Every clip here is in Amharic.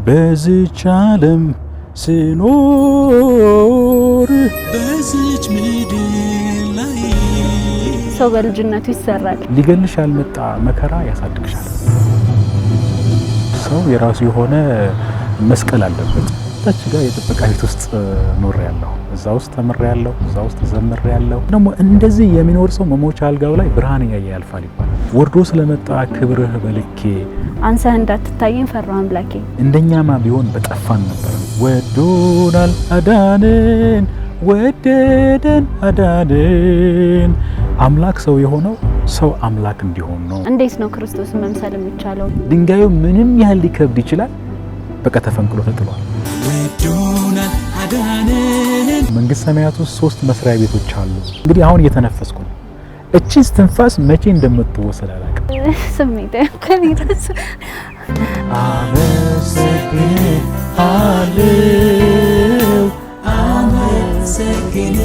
በዚች ዓለም ስኖር በዚች ምድር ላይ ሰው በልጅነቱ ይሰራል። ሊገልሽ ያልመጣ መከራ ያሳድግሻል። ሰው የራሱ የሆነ መስቀል አለበት። ታች ጋር የጥበቃ ቤት ውስጥ ኖር ያለው እዛ ውስጥ ተምር ያለው እዛ ውስጥ ዘምር ያለው ደግሞ እንደዚህ የሚኖር ሰው መሞቻ አልጋው ላይ ብርሃን ያየ ያልፋል ይባላል። ወርዶ ስለመጣ ክብርህ በልኬ አንሰህ እንዳትታየኝ ፈራው አምላኬ። እንደኛማ ቢሆን በጠፋን ነበር። ወዶናል አዳነን፣ ወደደን አዳነን። አምላክ ሰው የሆነው ሰው አምላክ እንዲሆን ነው። እንዴት ነው ክርስቶስን መምሰል የሚቻለው? ድንጋዩ ምንም ያህል ሊከብድ ይችላል፣ በቃ ተፈንቅሎ ተጥሏል። ወዶናል አዳነን። መንግስት ሰማያት ውስጥ 3 መስሪያ ቤቶች አሉ። እንግዲህ አሁን እየተነፈስኩ ነው። እቺን ትንፋስ መቼ እንደምትወሰድ አላውቅም። ስሜት ከሚረስ አመሰግናለሁ አመሰግናለሁ።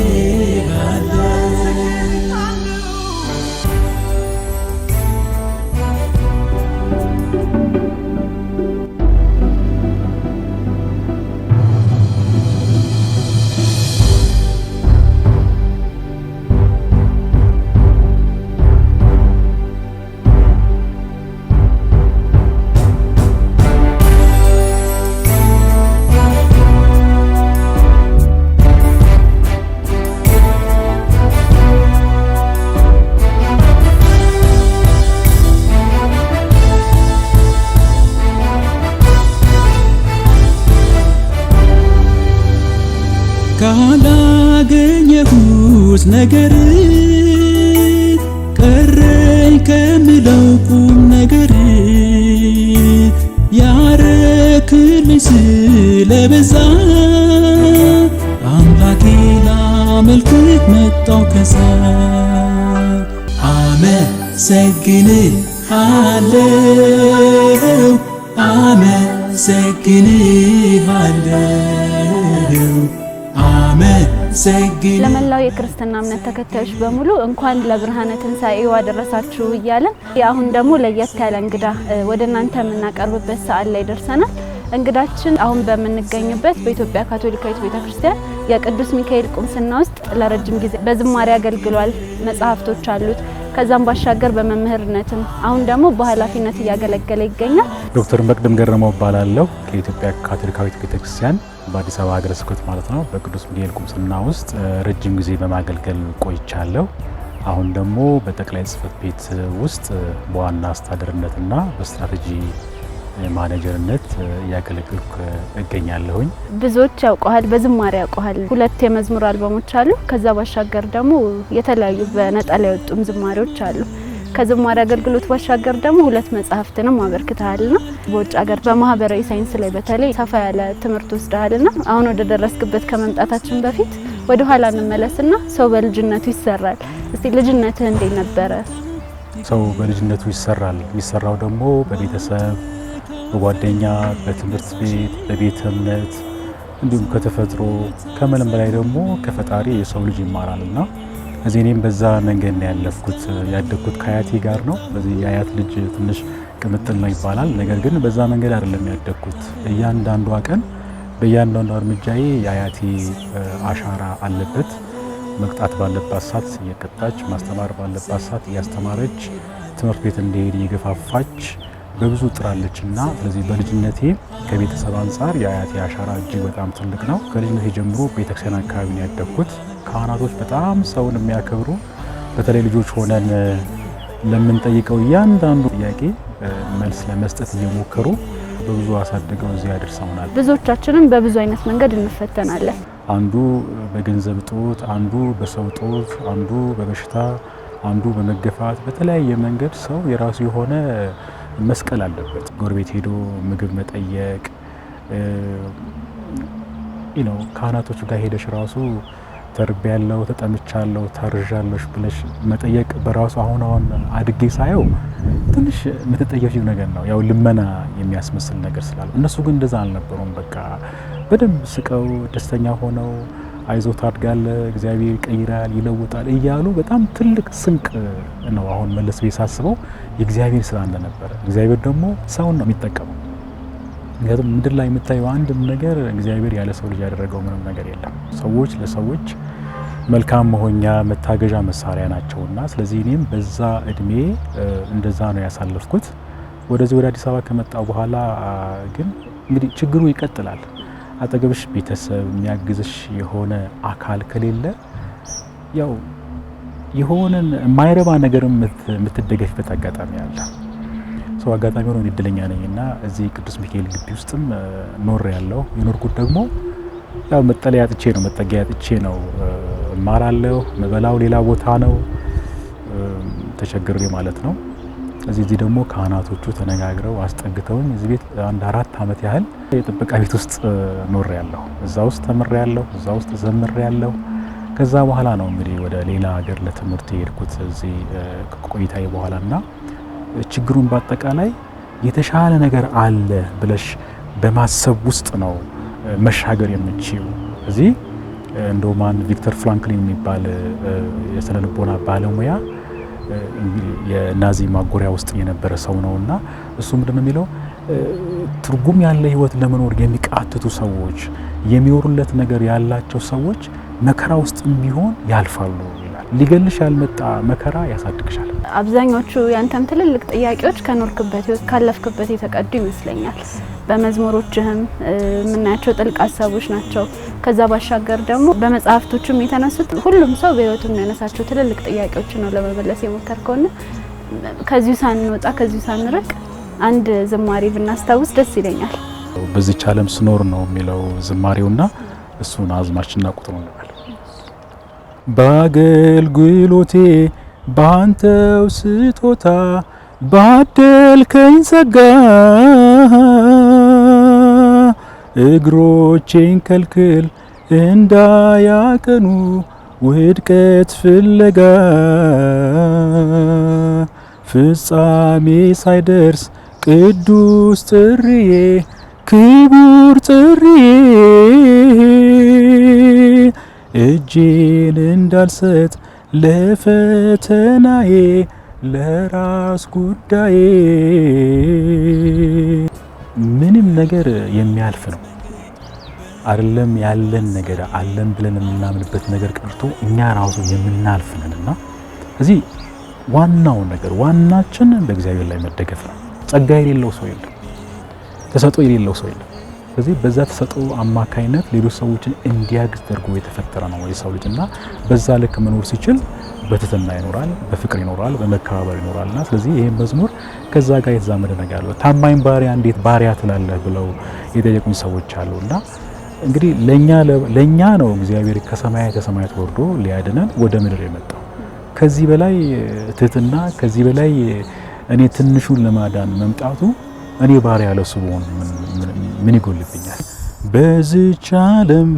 ካላገኘሁት ነገር ቀረኝ ከምለው ቁም ነገር ያረክልኝ ስለበዛ አምላኬ ላመልክህ መጣሁ ከዛ። አመሰግንሃለሁ አመሰግንሃለሁ። ለመላው የክርስትና እምነት ተከታዮች በሙሉ እንኳን ለብርሃነ ትንሣኤው አደረሳችሁ እያለን አሁን ደግሞ ለየት ያለ እንግዳ ወደ እናንተ የምናቀርብበት ሰዓት ላይ ደርሰናል። እንግዳችን አሁን በምንገኝበት በኢትዮጵያ ካቶሊካዊት ቤተክርስቲያን የቅዱስ ሚካኤል ቁምስና ውስጥ ለረጅም ጊዜ በዝማሬ አገልግሏል። መጽሐፍቶች አሉት። ከዛም ባሻገር በመምህርነትም አሁን ደግሞ በኃላፊነት እያገለገለ ይገኛል። ዶክተር መቅደም ገረመው እባላለሁ። ከኢትዮጵያ ካቶሊካዊት ቤተክርስቲያን በአዲስ አበባ ሀገረ ስብከት ማለት ነው በቅዱስ ሚካኤል ቁምስና ውስጥ ረጅም ጊዜ በማገልገል ቆይቻለሁ። አሁን ደግሞ በጠቅላይ ጽሕፈት ቤት ውስጥ በዋና አስተዳደርነትና በስትራቴጂ ማኔጀርነት እያገለገልኩ እገኛለሁኝ። ብዙዎች ያውቀዋል፣ በዝማሬ ያውቀዋል። 2 የመዝሙር አልበሞች አሉ። ከዛ ባሻገር ደግሞ የተለያዩ በነጠላ የወጡም ዝማሬዎች አሉ። ከዝማሬ አገልግሎት ባሻገር ደግሞ 2 መጽሐፍትንም አበርክተሃልና በውጭ ሀገር በማህበራዊ ሳይንስ ላይ በተለይ ሰፋ ያለ ትምህርት ወስደሃልና አሁን ወደ ደረስክበት ከመምጣታችን በፊት ወደ ኋላ እንመለስና ሰው በልጅነቱ ይሰራል። እስቲ ልጅነትህ እንዴት ነበረ? ሰው በልጅነቱ ይሰራል። የሚሰራው ደግሞ በቤተሰብ፣ በጓደኛ፣ በትምህርት ቤት፣ በቤተ እምነት እንዲሁም ከተፈጥሮ ከምንም በላይ ደግሞ ከፈጣሪ የሰው ልጅ ይማራልና እዚህ እኔም በዛ መንገድ ነው ያለፍኩት። ያደግኩት ከአያቴ ጋር ነው። በዚህ የአያት ልጅ ትንሽ ቅምጥል ነው ይባላል። ነገር ግን በዛ መንገድ አይደለም ያደግኩት። እያንዳንዷ ቀን በእያንዳንዷ እርምጃዬ የአያቴ አሻራ አለበት። መቅጣት ባለባት ሰዓት እየቀጣች፣ ማስተማር ባለባት ሰዓት እያስተማረች፣ ትምህርት ቤት እንዲሄድ እየገፋፋች በብዙ ጥራለችና ስለዚህ በልጅነቴ ከቤተሰብ አንጻር የአያቴ አሻራ እጅግ በጣም ትልቅ ነው። ከልጅነቴ ጀምሮ ቤተክርስቲያን አካባቢ ነው ያደግኩት። ካህናቶች በጣም ሰውን የሚያከብሩ በተለይ ልጆች ሆነን ለምንጠይቀው እያንዳንዱ ጥያቄ መልስ ለመስጠት እየሞከሩ በብዙ አሳድገው እዚህ ያደርሰውናል። ብዙዎቻችንም በብዙ አይነት መንገድ እንፈተናለን። አንዱ በገንዘብ እጦት፣ አንዱ በሰው እጦት፣ አንዱ በበሽታ፣ አንዱ በመገፋት በተለያየ መንገድ ሰው የራሱ የሆነ መስቀል አለበት። ጎረቤት ሄዶ ምግብ መጠየቅ ካህናቶቹ ጋር ሄደሽ ራሱ ተርቤያለሁ፣ ተጠምቻለሁ፣ ታርዣለሽ ብለሽ መጠየቅ በራሱ አሁን አድጌ ሳየው ትንሽ የምትጠየፊው ነገር ነው። ያው ልመና የሚያስመስል ነገር ስላለ እነሱ ግን እንደዛ አልነበሩም። በቃ በደንብ ስቀው ደስተኛ ሆነው አይዞ ታድጋለህ፣ እግዚአብሔር ይቀይራል፣ ይለውጣል እያሉ በጣም ትልቅ ስንቅ ነው። አሁን መለስ ሳስበው የእግዚአብሔር ስራ እንደነበረ፣ እግዚአብሔር ደግሞ ሰውን ነው የሚጠቀመው። ምክንያቱም ምድር ላይ የምታየው አንድም ነገር እግዚአብሔር ያለ ሰው ልጅ ያደረገው ምንም ነገር የለም። ሰዎች ለሰዎች መልካም መሆኛ መታገዣ መሳሪያ ናቸውና ስለዚህ እኔም በዛ እድሜ እንደዛ ነው ያሳለፍኩት። ወደዚህ ወደ አዲስ አበባ ከመጣው በኋላ ግን እንግዲህ ችግሩ ይቀጥላል። አጠገብሽ ቤተሰብ የሚያግዝሽ የሆነ አካል ከሌለ ያው የሆነን የማይረባ ነገር የምትደገፍበት አጋጣሚ አለ። ሰው አጋጣሚ ሆኖ እድለኛ ነኝና እዚህ ቅዱስ ሚካኤል ግቢ ውስጥም ኖር ያለው የኖርኩት ደግሞ ያው መጠለያ አጥቼ ነው መጠጊያ አጥቼ ነው። እማራለሁ፣ መበላው ሌላ ቦታ ነው ተቸግሬ ማለት ነው። እዚህ ደግሞ ካህናቶቹ ተነጋግረው አስጠግተውኝ እዚህ ቤት አንድ 4 ዓመት ያህል የጥበቃ ቤት ውስጥ ኖር ያለው እዛ ውስጥ ተምሬ ያለው እዛ ውስጥ ዘምሬ ያለው። ከዛ በኋላ ነው እንግዲህ ወደ ሌላ ሀገር ለትምህርት የሄድኩት እዚህ ቆይታዬ በኋላና ችግሩን በአጠቃላይ የተሻለ ነገር አለ ብለሽ በማሰብ ውስጥ ነው መሻገር የምችው። እዚህ እንደውም አንድ ቪክተር ፍራንክሊን የሚባል የስነ ልቦና ባለሙያ የናዚ ማጎሪያ ውስጥ የነበረ ሰው ነውና እሱ ምንድነው የሚለው ትርጉም ያለ ህይወት ለመኖር የሚቃትቱ ሰዎች የሚኖሩለት ነገር ያላቸው ሰዎች መከራ ውስጥም ቢሆን ያልፋሉ ይላል። ሊገልሽ ያልመጣ መከራ ያሳድግሻል። አብዛኞቹ ያንተም ትልልቅ ጥያቄዎች ከኖርክበት ህይወት ካለፍክበት የተቀዱ ይመስለኛል። በመዝሙሮችህም የምናያቸው ጥልቅ ሀሳቦች ናቸው። ከዛ ባሻገር ደግሞ በመጽሐፍቶችም የተነሱት ሁሉም ሰው በህይወቱ የሚያነሳቸው ትልልቅ ጥያቄዎች ነው ለመመለስ የሞከርከውና ከዚሁ ሳንወጣ ከዚሁ ሳንርቅ አንድ ዝማሬ ብናስታውስ ደስ ይለኛል። በዚህች ዓለም ስኖር ነው የሚለው ዝማሬውና እሱን አዝማችና ቁጥሩ ነው። በአገልግሎቴ ባንተው ስጦታ ባደልከኝ ጸጋ እግሮቼን ከልክል እንዳያቀኑ ውድቀት ፍለጋ ፍጻሜ ሳይደርስ ቅዱስ ጥሪዬ ክቡር ጥሪዬ እጄን እንዳልሰጥ ለፈተናዬ ለራስ ጉዳዬ። ምንም ነገር የሚያልፍ ነው አይደለም። ያለን ነገር አለን ብለን የምናምንበት ነገር ቀርቶ እኛ ራሱ የምናልፍ ነንና እዚህ ዋናው ነገር ዋናችን በእግዚአብሔር ላይ መደገፍ ነው። ጸጋ የሌለው ሰው የለም፣ ተሰጥኦ የሌለው ሰው የለም። ስለዚህ በዛ ተሰጥኦ አማካይነት ሌሎች ሰዎችን እንዲያግዝ ተደርጎ የተፈጠረ ነው የሰው ልጅና በዛ ልክ መኖር ሲችል በትህትና ይኖራል፣ በፍቅር ይኖራል፣ በመከባበር ይኖራልና ስለዚህ ይሄን መዝሙር ከዛ ጋር የተዛመደ ነገር አለው። ታማኝ ባሪያ እንዴት ባሪያ ትላለህ ብለው የጠየቁኝ ሰዎች አሉና እንግዲህ ለኛ ነው እግዚአብሔር ከሰማያት ከሰማያት ወርዶ ሊያድነን ወደ ምድር የመጣው። ከዚህ በላይ ትህትና ከዚህ በላይ እኔ ትንሹን ለማዳን መምጣቱ እኔ ባሪያ ለሱ ብሆን ምን ይጎልብኛል? በዚች ዓለም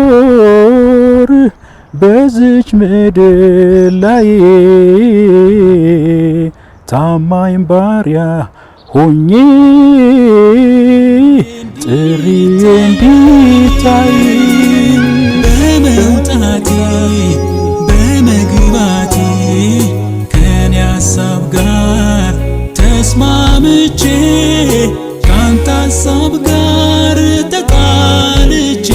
ስኖር በዚች ምድር ላይ ታማኝ ባሪያ ሆኜ ጥሪ እንዲታይ በመውጣቴ በመግባቴ ከኔ ሀሳብ ጋር ተስማምቼ ካንተ ሀሳብ ጋር ተቃልቼ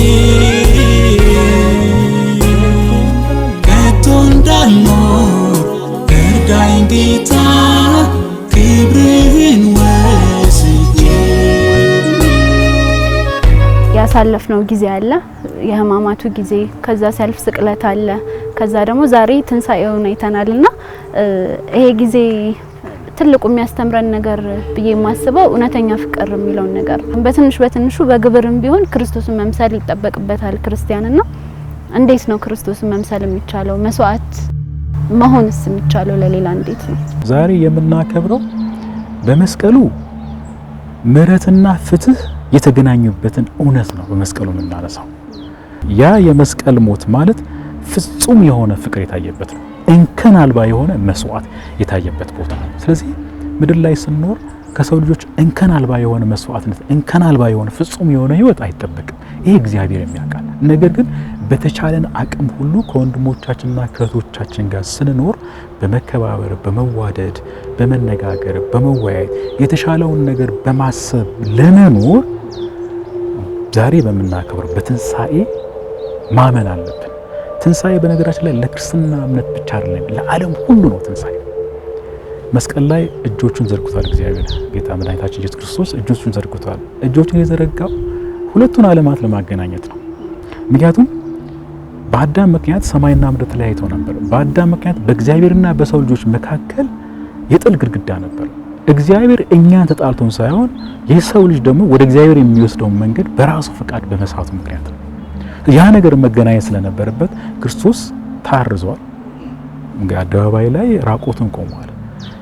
ከቶ እንዳልኖር እርዳኝ ጌታ ክብርህን ወስጄ። ያሳለፍነው ጊዜ አለ፣ የህማማቱ ጊዜ፣ ከዛ ሲያልፍ ስቅለት አለ፣ ከዛ ደግሞ ዛሬ ትንሳኤውን አይተናልና ይሄ ጊዜ ትልቁ የሚያስተምረን ነገር ብዬ የማስበው እውነተኛ ፍቅር የሚለውን ነገር በትንሹ በግብርም ቢሆን ክርስቶስን መምሰል ይጠበቅበታል ክርስቲያንና እንዴት ነው ክርስቶስን መምሰል የሚቻለው? መስዋዕት መሆንስ የሚቻለው ለሌላ እንዴት ነው? ዛሬ የምናከብረው በመስቀሉ ምሕረትና ፍትህ የተገናኙበትን እውነት ነው። በመስቀሉ የምናነሳው ያ የመስቀል ሞት ማለት ፍጹም የሆነ ፍቅር የታየበት ነው። እንከን አልባ የሆነ መስዋዕት የታየበት ቦታ ነው። ስለዚህ ምድር ላይ ስንኖር ከሰው ልጆች እንከን አልባ የሆነ መስዋዕትነት፣ እንከን አልባ የሆነ ፍጹም የሆነ ህይወት አይጠበቅም። ይሄ እግዚአብሔር የሚያውቃል። ነገር ግን በተቻለን አቅም ሁሉ ከወንድሞቻችንና ከእህቶቻችን ጋር ስንኖር በመከባበር፣ በመዋደድ፣ በመነጋገር፣ በመወያየት የተሻለውን ነገር በማሰብ ለመኖር ዛሬ በምናከብረው በትንሣኤ ማመን አለብን። ትንሣኤ በነገራችን ላይ ለክርስትና እምነት ብቻ አይደለም፣ ለዓለም ሁሉ ነው ትንሣኤ። መስቀል ላይ እጆቹን ዘርግቷል እግዚአብሔር ጌታ መድኃኒታችን ኢየሱስ ክርስቶስ እጆቹን ዘርግቷል። እጆቹን የዘረጋው ሁለቱን ዓለማት ለማገናኘት ነው። ምክንያቱም በአዳም ምክንያት ሰማይና ምድር ተለያይተው ነበር። በአዳም ምክንያት በእግዚአብሔርና በሰው ልጆች መካከል የጥል ግድግዳ ነበር። እግዚአብሔር እኛን ተጣልቶን ሳይሆን የሰው ልጅ ደግሞ ወደ እግዚአብሔር የሚወስደውን መንገድ በራሱ ፈቃድ በመስራቱ ምክንያት ነው። ያ ነገር መገናኘት ስለነበረበት ክርስቶስ ታርዟል። አደባባይ ላይ ራቆቱን ቆሟል።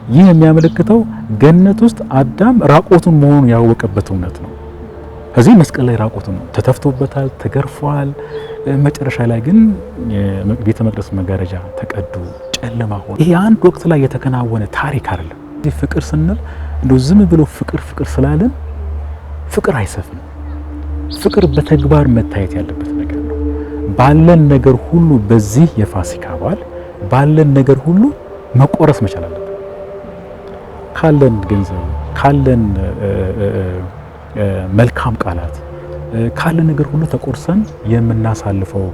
ይህ የሚያመለክተው ገነት ውስጥ አዳም ራቆቱን መሆኑን ያወቀበት እውነት ነው። እዚህ መስቀል ላይ ራቆቱን ተተፍቶበታል፣ ተገርፏል። መጨረሻ ላይ ግን የቤተ መቅደስ መጋረጃ ተቀዶ ጨለማ ሆነ። ይሄ አንድ ወቅት ላይ የተከናወነ ታሪክ አይደለም። ፍቅር ስንል እንደው ዝም ብሎ ፍቅር ስላለን ፍቅር አይሰፍንም። ፍቅር በተግባር መታየት ያለበት ነገር ነው። ባለን ነገር ሁሉ በዚህ የፋሲካ በዓል ባለን ነገር ሁሉ መቆረስ መቻል አለበት። ካለን ገንዘብ፣ ካለን መልካም ቃላት፣ ካለን ነገር ሁሉ ተቆርሰን የምናሳልፈው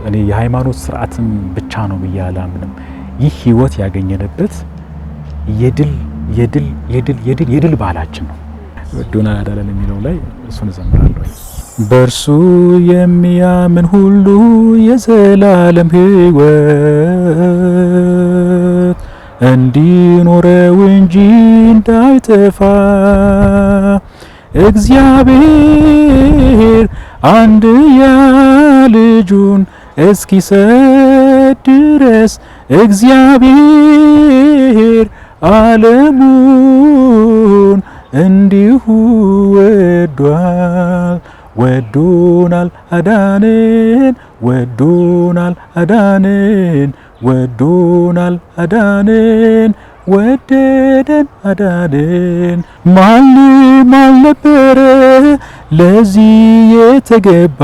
እኔ የሃይማኖት ስርዓትን ብቻ ነው ብዬ አላምንም። ይህ ህይወት ያገኘንበት የድል ባህላችን ነው። ወዶናል አዳነን የሚለው ላይ እሱን እዘምራለሁ። በእርሱ የሚያምን ሁሉ የዘላለም ህይወት እንዲኖረው እንጂ እንዳይጠፋ እግዚአብሔር አንድያ ልጁን እስኪሰጥ ድረስ እግዚአብሔር ዓለሙን እንዲሁ ወዶናል አዳነን፣ ወዶናል አዳነን፣ ወዶናል አዳነን፣ ወደደን አዳነን። ማንም አልነበረ ለዚህ የተገባ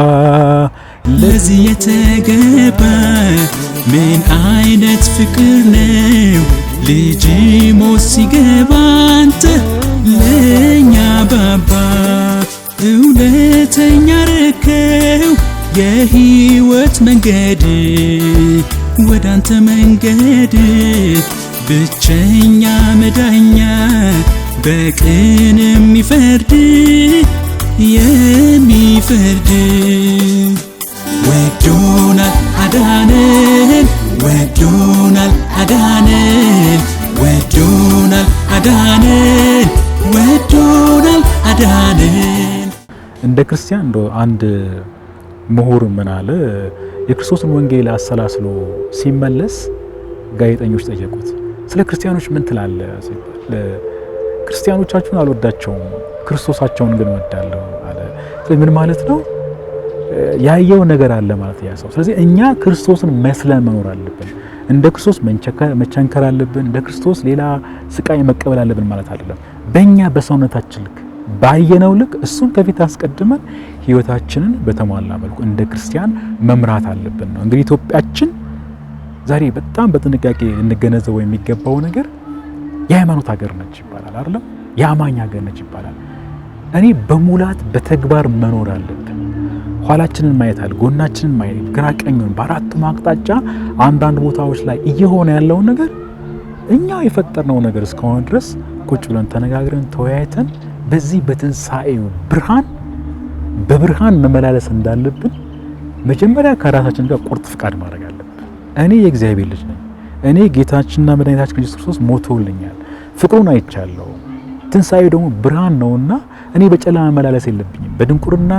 ምን አይነት ፍቅር ነው ልጅ ሞት ሲገባ አንተ ለኛ ባባ እውነተኛ ረከው የህይወት መንገድ ወዳንተ መንገድ ብቸኛ መዳኛ በቅን የሚፈርድ ወዶናል አዳነን፣ ወዶናል አዳነን፣ ወዶናል አዳነን፣ ወዶናል አዳነን። እንደ ክርስቲያን እንደ አንድ ምሁር ምን አለ፣ የክርስቶስን ወንጌል አሰላስሎ ሲመለስ ጋዜጠኞች ጠየቁት፣ ስለ ክርስቲያኖች ምን ትላለህ ሲባል ክርስቲያኖቻችሁን አልወዳቸውም ክርስቶሳቸውን ግን ወዳለሁ አለ። ስለዚህ ምን ማለት ነው? ያየው ነገር አለ ማለት ያ ሰው። ስለዚህ እኛ ክርስቶስን መስለን መኖር አለብን። እንደ ክርስቶስ መቸንከር አለብን። እንደ ክርስቶስ ሌላ ስቃይ መቀበል አለብን ማለት አይደለም። በእኛ በሰውነታችን ልክ ባየነው ልክ እሱን ከፊት አስቀድመን ህይወታችንን በተሟላ መልኩ እንደ ክርስቲያን መምራት አለብን ነው። እንግዲህ ኢትዮጵያችን ዛሬ በጣም በጥንቃቄ እንገነዘበው የሚገባው ነገር የሃይማኖት ሀገር ነች ይባላል አይደለም? የአማኝ ሀገር ነች ይባላል። እኔ በሙላት በተግባር መኖር አለብን። ኋላችንን ማየት አለ፣ ጎናችንን ማየት፣ ግራ ቀኙን በአራቱም አቅጣጫ አንዳንድ ቦታዎች ላይ እየሆነ ያለውን ነገር እኛ የፈጠርነው ነገር እስከሆነ ድረስ ቁጭ ብለን ተነጋግረን ተወያይተን በዚህ በትንሣኤው በብርሃን መመላለስ እንዳለብን መጀመሪያ ከራሳችን ጋር ቁርጥ ፍቃድ ማድረግ አለብን። እኔ የእግዚአብሔር ልጅ ነኝ። እኔ ጌታችንና መድኃኒታችን ኢየሱስ ክርስቶስ ሞቶልኛል፣ ፍቅሩን አይቻለሁ። ትንሣኤው ደግሞ ብርሃን ነውና እኔ በጨለማ መመላለስ የለብኝም። በድንቁርና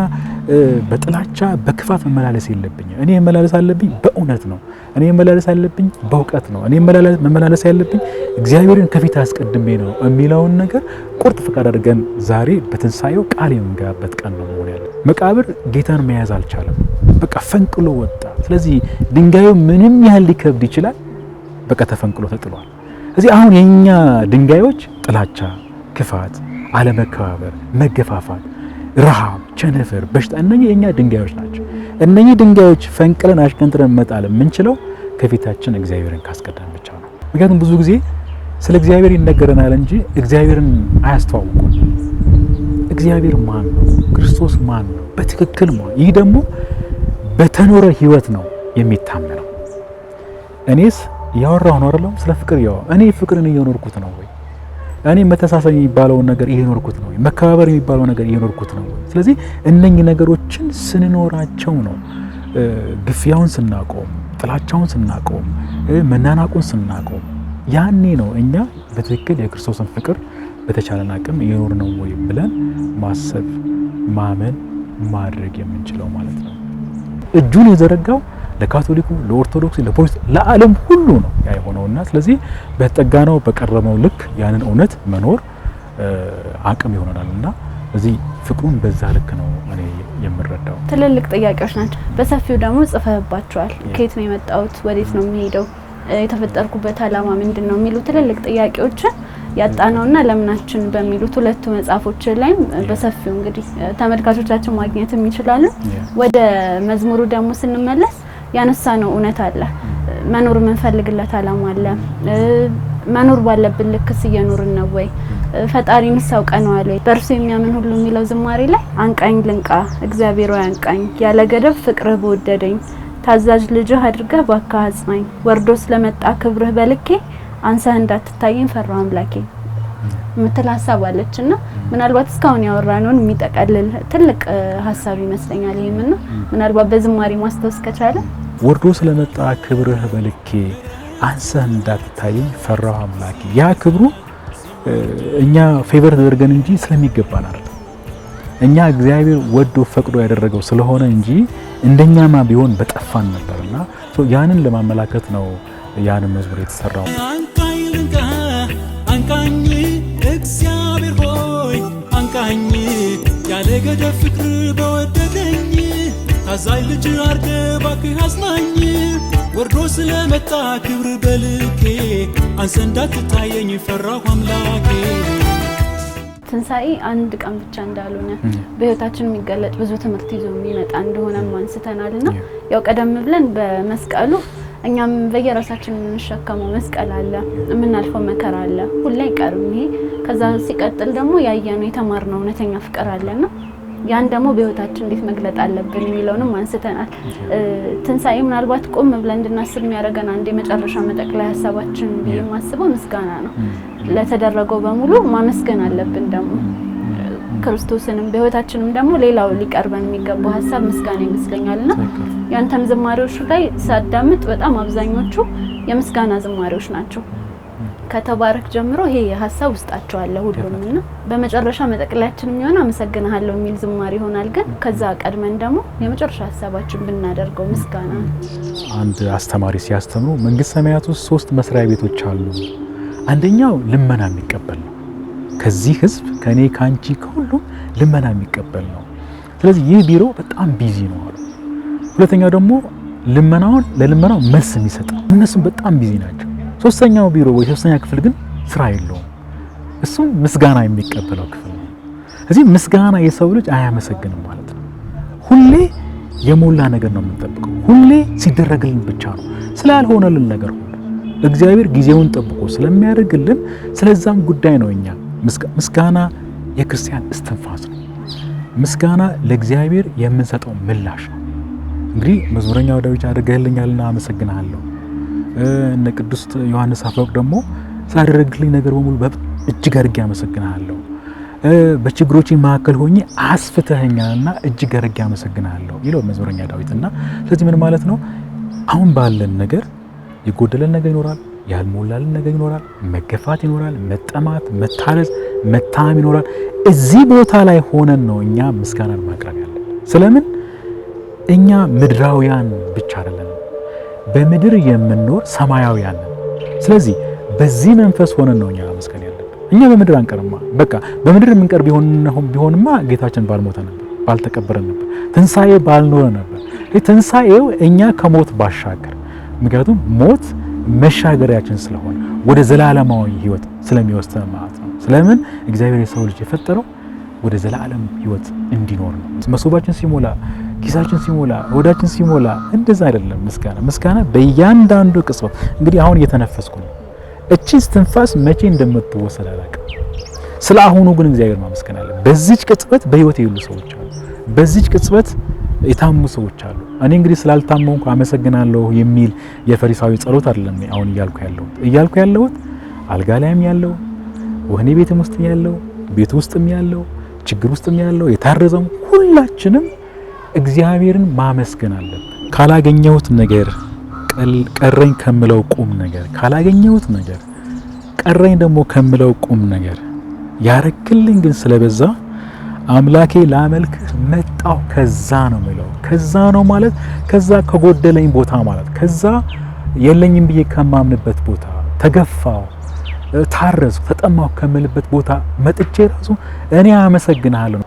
በጥላቻ በክፋት መመላለስ የለብኝም። እኔ መመላለስ አለብኝ በእውነት ነው። እኔ መመላለስ አለብኝ በእውቀት ነው። እኔ መመላለስ ያለብኝ እግዚአብሔርን ከፊት አስቀድሜ ነው የሚለውን ነገር ቁርጥ ፈቃድ አድርገን ዛሬ በትንሣኤው ቃል የምንገባበት ቀን ነው መሆን ያለ። መቃብር ጌታን መያዝ አልቻለም። በቃ ፈንቅሎ ወጣ። ስለዚህ ድንጋዩ ምንም ያህል ሊከብድ ይችላል፣ በቃ ተፈንቅሎ ተጥሏል። ስለዚህ አሁን የኛ ድንጋዮች ጥላቻ፣ ክፋት፣ አለመከባበር፣ መገፋፋት፣ ረሃብ፣ ቸነፈር፣ በሽታ እነኚህ የኛ ድንጋዮች ናቸው። እነኚህ ድንጋዮች ፈንቅለን አሽቀንጥረን መጣል የምንችለው ከፊታችን እግዚአብሔርን ካስቀደም ብቻ ነው። ምክንያቱም ብዙ ጊዜ ስለ እግዚአብሔር ይነገረናል እንጂ እግዚአብሔርን አያስተዋውቁም። እግዚአብሔር ማን ነው? ክርስቶስ ማን ነው? በትክክል ማን? ይህ ደግሞ በተኖረ ህይወት ነው የሚታመነው። እኔስ ያወራሁ ነው አይደለም ስለ ፍቅር ያው እኔ ፍቅርን እየኖርኩት ነው ወይ? እኔ መተሳሰብ የሚባለው ነገር እየኖርኩት ነው ወይ? መከባበር የሚባለው ነገር እየኖርኩት ነው ወይ? ስለዚህ እነኚህ ነገሮችን ስንኖራቸው ነው ግፊያውን ስናቆም፣ ጥላቻውን ስናቆም፣ መናናቁን ስናቆም ያኔ ነው እኛ በትክክል የክርስቶስን ፍቅር በተቻለን አቅም እየኖር ነው ወይ ብለን ማሰብ፣ ማመን፣ ማድረግ የምንችለው ማለት ነው። እጁን የዘረጋው ለካቶሊኩ፣ ለኦርቶዶክስ፣ ለፕሮቴስታንት፣ ለዓለም ሁሉ ነው ያ የሆነውና ስለዚህ በተጠጋነው በቀረበው ልክ ያንን እውነት መኖር አቅም ይሆነናልና ስለዚህ ፍቅሩን በዛ ልክ ነው እኔ የምረዳው። ትልልቅ ጥያቄዎች ናቸው። በሰፊው ደግሞ ጽፈህባቸዋል። ከየት ነው የመጣሁት? ወዴት ነው የሚሄደው? የተፈጠርኩበት ዓላማ ምንድነው? የሚሉ ትልልቅ ጥያቄዎችን ያጣነውና ለምናችን በሚሉት ሁለቱ መጽሐፎች ላይ በሰፊው እንግዲህ ተመልካቾቻችን ማግኘትም ይችላሉ። ወደ መዝሙሩ ደግሞ ስንመለስ ያነሳነው እውነት አለ። መኖር የምንፈልግለት ዓላማ አለ። መኖር ባለብን ልክስ እየኖርን ነው ወይ? ፈጣሪንስ አውቀነዋል ወይ? በእርሱ የሚያምን ሁሉ የሚለው ዝማሬ ላይ አንቃኝ ልንቃ እግዚአብሔር ሆይ አንቃኝ፣ ያለ ገደብ ፍቅርህ በወደደኝ፣ ታዛዥ ልጅህ አድርገህ ባካህ አጽናኝ፣ ወርዶ ስለመጣ ክብርህ በልኬ አንሳህ እንዳትታየኝ ፈራሁ አምላኬ ምትል ሀሳብ አለችና ምናልባት እስካሁን ያወራነውን የሚጠቀልል ትልቅ ሀሳብ ይመስለኛል። ይሄንና ምናልባት በዝማሬ ማስተዋወስ ከቻለ ወርዶ ስለመጣ ክብርህ በልኬ አንሳህ እንዳትታየኝ ፈራሁ አምላኬ። ያ ክብሩ እኛ ፌቨር ተደርገን እንጂ ስለሚገባን አይደለም። እኛ እግዚአብሔር ወዶ ፈቅዶ ያደረገው ስለሆነ እንጂ እንደኛማ ቢሆን በጠፋን ነበርና ያንን ለማመላከት ነው ያንን መዝሙር የተሰራው። አንቃኝ ልንቃ አንቃኝ እግዚአብሔር ሆይ አንቃኝ፣ ያለ ገደብ ፍቅር በወደደኝ፣ ታዛዥ ልጅ አድርገህ ባክህ አጽናኝ፣ ወርዶ ስለመጣ ክብር በልኬ አንሳህ እንዳትታየኝ ፈራሁ አምላኬ። ትንሳኤ አንድ ቀን ብቻ እንዳልሆነ በህይወታችን የሚገለጥ ብዙ ትምህርት ይዞ የሚመጣ እንደሆነም አንስተናልና ያው ቀደም ብለን በመስቀሉ እኛም በየራሳችን የምንሸከመው መስቀል አለ፣ የምናልፈው መከራ አለ፣ ሁሌ አይቀርም ይሄ። ከዛ ሲቀጥል ደግሞ ያየነው የተማርነው እውነተኛ ፍቅር አለና ያን ደግሞ በህይወታችን እንዴት መግለጥ አለብን የሚለውንም አንስተናል። ትንሳኤ ምናልባት ቆም ብለን እንድናስብ የሚያደርገን አንድ የመጨረሻ መጠቅለያ ሀሳባችን ብዬ የማስበው ምስጋና ነው። ለተደረገው በሙሉ ማመስገን አለብን። ደግሞ ክርስቶስንም በህይወታችንም ደግሞ ሌላው ሊቀርበን የሚገባው ሀሳብ ምስጋና ይመስለኛልና ያንተም ዝማሬዎች ላይ ሳዳምጥ በጣም አብዛኞቹ የምስጋና ዝማሬዎች ናቸው። ከተባረክ ጀምሮ ይሄ ሀሳብ ውስጣቸው አለ ሁሉምና በመጨረሻ መጠቅለያችን የሚሆነው አመሰግናለሁ የሚል ዝማሬ ይሆናል። ግን ከዛ ቀድመን ደግሞ የመጨረሻ ሀሳባችን ብናደርገው ምስጋና። አንድ አስተማሪ ሲያስተምሩ መንግስተ ሰማያት ውስጥ 3 መስሪያ ቤቶች አሉ። አንደኛው ልመና የሚቀበል ነው። ከዚህ ህዝብ ከኔ ካንቺ ከሁሉም ልመና የሚቀበል ነው። ስለዚህ ይህ ቢሮ በጣም ቢዚ ነው አሉ። ሁለተኛው ደግሞ ለልመናው መልስ የሚሰጥ እነሱም በጣም ቢዚ ናቸው። ሶስተኛው ቢሮ ወይ ሶስተኛ ክፍል ግን ስራ የለውም። እሱም ምስጋና የሚቀበለው ክፍል ነው። እዚህ ምስጋና የሰው ልጅ አያመሰግንም ማለት ነው። ሁሌ የሞላ ነገር ነው የምንጠብቀው። ሁሌ ሲደረግልን ብቻ ነው ስላልሆነልን ነገር ሁሉ እግዚአብሔር ጊዜውን ጠብቆ ስለሚያደርግልን ስለዛም ጉዳይ ነው። እኛ ምስጋና የክርስቲያን እስትንፋስ ነው። ምስጋና ለእግዚአብሔር የምንሰጠው ምላሽ ነው። እንግዲህ መዝሙረኛው ዳዊት አድርገህልኛልና አመሰግናለሁ። እነ ቅዱስ ዮሐንስ አፈወርቅ ደግሞ ስላደረግልኝ ነገር በሙሉ እጅግ አድርጌ አመሰግናለሁ። በችግሮቼ መካከል ሆኜ አስፍተኸኛልና እጅግ አድርጌ አመሰግናለሁ ይለው መዝሙረኛ ዳዊትና ስለዚህ ምን ማለት ነው? አሁን ባለን ነገር የጎደለን ነገር ይኖራል፣ ያልሞላልን ነገር ይኖራል፣ መገፋት ይኖራል፣ መጠማት፣ መታረዝ፣ መታመም ይኖራል። እዚህ ቦታ ላይ ሆነን ነው እኛ ምስጋናን ማቅረብ ያለን። ስለምን እኛ ምድራውያን ብቻ አይደለም፣ በምድር የምንኖር ሰማያውያን ነን። ስለዚህ በዚህ መንፈስ ሆነን ነው እኛ መስገን ያለብን። እኛ በምድር አንቀርማ። በቃ በምድር የምንቀር ቢሆንማ ጌታችን ባልሞተ ነበር፣ ባልተቀበረ ነበር፣ ትንሳኤ ባልኖረ ነበር። ትንሳኤው እኛ ከሞት ባሻገር፣ ምክንያቱም ሞት መሻገሪያችን ስለሆነ ወደ ዘላለማዊ ህይወት ስለሚወስደን ማለት ነው። ስለምን እግዚአብሔር የሰው ልጅ የፈጠረው ወደ ዘላለም ህይወት እንዲኖር ነው። መሶባችን ሲሞላ ኪሳችን ሲሞላ ሆዳችን ሲሞላ እንደዛ አይደለም ምስጋና በእያንዳንዱ ቅጽበት። እንግዲህ አሁን እየተነፈስኩ ነው። እቺ ትንፋስ መቼ እንደምትወሰድ አላውቅም። ስለ አሁኑ ግን እግዚአብሔር ማመስገን አለ። በዚች ቅጽበት በህይወት የሌሉ ሰዎች አሉ። በዚች ቅጽበት የታሙ ሰዎች አሉ። እኔ እንግዲህ ስላልታመንኩ አመሰግናለሁ የሚል የፈሪሳዊ ጸሎት አይደለም አሁን እያልኩ ያለሁት አልጋ ላይም ያለው ወህኒ ቤትም ውስጥ ያለው ቤት ውስጥም ያለው ችግር ውስጥም ያለው የታረዘም ሁላችንም እግዚአብሔርን ማመስገን አለብን። ካላገኘሁት ነገር ቀረኝ ከምለው ቁም ነገር ካላገኘሁት ነገር ቀረኝ ደግሞ ከምለው ቁም ነገር ያረክልኝ ግን ስለበዛ አምላኬ ላመልክህ መጣው ከዛ ነው የሚለው። ከዛ ነው ማለት ከዛ ከጎደለኝ ቦታ ማለት ከዛ የለኝም ብዬ ከማምንበት ቦታ ተገፋው ታረዝኩ ተጠማሁ ከምልበት ቦታ መጥቼ ራሱ እኔ አመሰግናለሁ።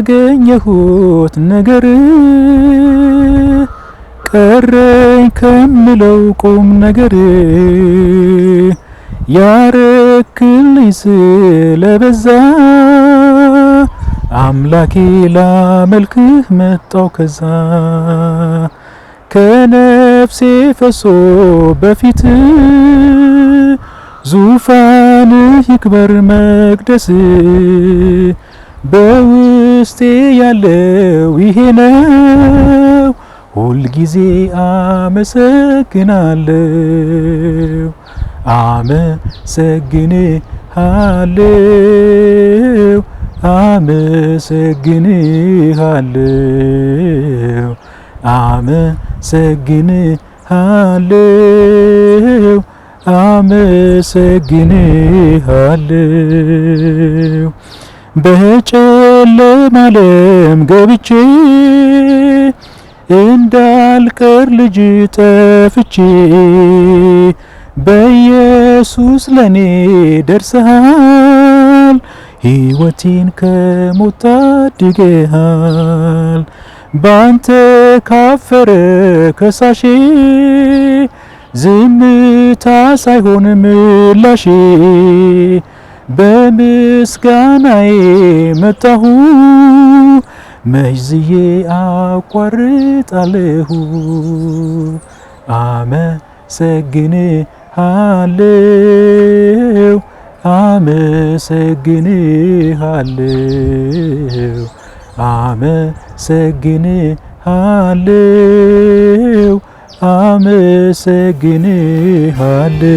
ካላገኘሁት ነገር ቀረኝ ከምለው ቁም ነገር ያረክልኝ ስለበዛ አምላኬ ላመልክህ መጣው ከዛ ከነፍሴ ፈሶ በፊት ዙፋንህ ይክበር መቅደስ በውስጤ ያለው ይሄ ነው ሁልጊዜ አመሰግናለሁ አመሰግንሃለሁ አመሰግንሃለሁ አመሰግንሃለሁ አመሰግንሃለሁ በጨለማ ዓለም ገብቼ እንዳልቀር ልጅ ጠፍቼ በኢየሱስ ለኔ ደርሰሃል ሕይወቴን ከሞት ታድገሃል ባንተ ካፈረ ከሳሼ ዝምታ ሳይሆን ምላሼ በምስጋናዬ መጣሁ መዝዬ አቋርጣለሁ አመሰግንሃለሁ አመሰግንሃለሁ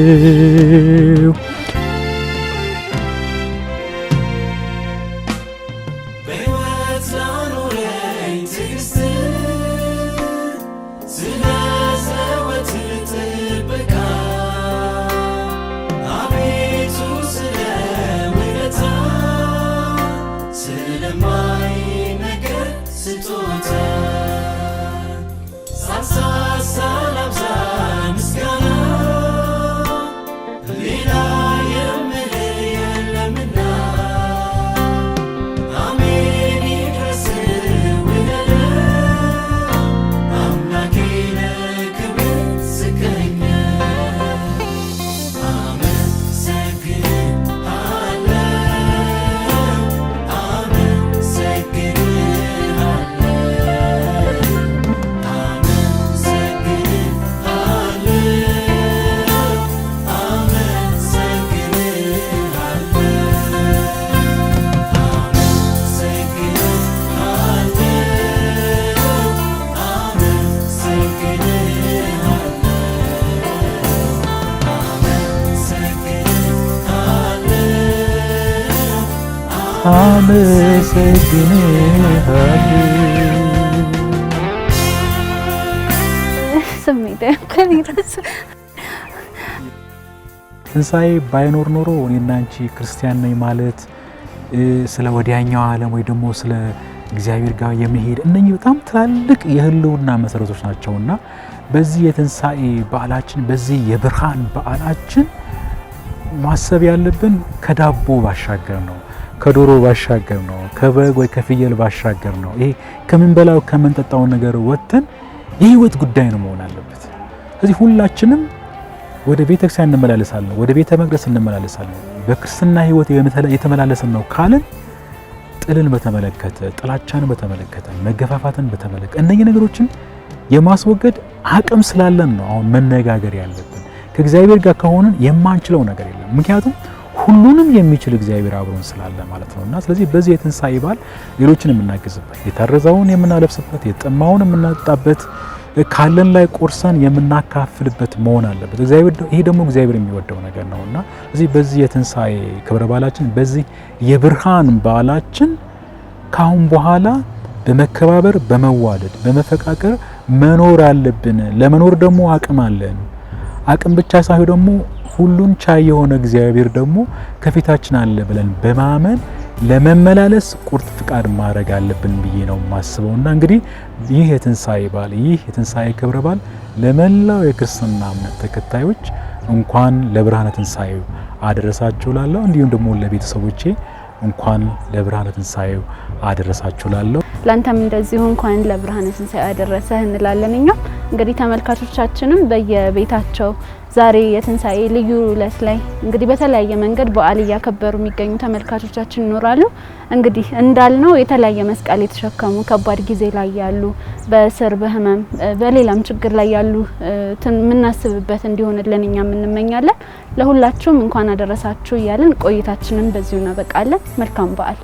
አመሰግንሃለሁ አመሰግንሃለሁ ትንሣኤ ባይኖር ኖሮ እኔና አንቺ ክርስቲያን ነኝ ማለት ስለ ወዲያኛው ዓለም ወይ ደግሞ ስለ እግዚአብሔር ጋር የመሄድ እነኚህ በጣም ትላልቅ የህልውና መሰረቶች ናቸውና በዚህ የትንሣኤ በዓላችን በዚህ የብርሃን በዓላችን ማሰብ ያለብን ከዳቦ ባሻገር ነው፣ ከዶሮ ባሻገር ነው፣ ከበግ ወይ ከፍየል ባሻገር ነው። ይሄ ከምንበላው ከምንጠጣው ነገር ወጥተን የህይወት ጉዳይ ነው መሆን አለበት። ስለዚህ ሁላችንም ወደ ቤተክርስቲያን እንመላለሳለን፣ ወደ ቤተ መቅደስ እንመላለሳለን። በክርስትና ህይወት የተመላለስን ነው ካልን ጥልን በተመለከተ ጥላቻን በተመለከተ መገፋፋትን በተመለከተ እነኚህ ነገሮችን የማስወገድ አቅም ስላለን ነው አሁን መነጋገር ያለብን። ከእግዚአብሔር ጋር ከሆነን የማንችለው ነገር የለም። ምክንያቱም ሁሉንም የሚችል እግዚአብሔር አብሮን ስላለ ማለት ነውና ስለዚህ በዚህ የትንሳኤ በዓል ሌሎችን የምናግዝበት፣ የታረዘውን የምናለብስበት፣ የጠማውን የምናጠጣበት፣ ካለን ላይ ቆርሰን የምናካፍልበት መሆን አለበት። ይሄ ደግሞ እግዚአብሔር የሚወደው ነገር ነውና ስለዚህ በዚህ የትንሳኤ ክብረ በዓላችን በዚህ የብርሃን በዓላችን ካሁን በኋላ በመከባበር በመዋደድ በመፈቃቀር መኖር አለብን። ለመኖር ደግሞ አቅም አለን። አቅም ብቻ ሳይሆን ደግሞ ሁሉን ቻይ የሆነ እግዚአብሔር ደግሞ ከፊታችን አለ ብለን በማመን ለመመላለስ ቁርጥ ፍቃድ ማድረግ አለብን ብዬ ነው የማስበውና እንግዲህ ይህ የትንሳኤ በዓል ይህ የትንሳኤ ክብረ በዓል ለመላው የክርስትና እምነት ተከታዮች እንኳን ለብርሃነ ትንሳኤው አደረሳችሁ ላለሁ እንዲሁም ደግሞ ለቤተሰቦቼ እንኳን ለብርሃነ ትንሳኤው አደረሳችሁ ላለሁ ላንተም እንደዚሁ እንኳን ለብርሃነ ትንሳኤው አደረሰህ እንላለን። እኛ እንግዲህ ተመልካቾቻችንም በየቤታቸው ዛሬ የትንሳኤ ልዩ ዕለት ላይ እንግዲህ በተለያየ መንገድ በዓል እያከበሩ የሚገኙ ተመልካቾቻችን ይኖራሉ። እንግዲህ እንዳልነው የተለያየ መስቀል የተሸከሙ ከባድ ጊዜ ላይ ያሉ በእስር በህመም በሌላም ችግር ላይ ያሉ የምናስብበት እንዲሆንልን እኛም እንመኛለን። ለሁላችሁም እንኳን አደረሳችሁ እያልን ቆይታችንን በዚሁ እናበቃለን። መልካም በዓል።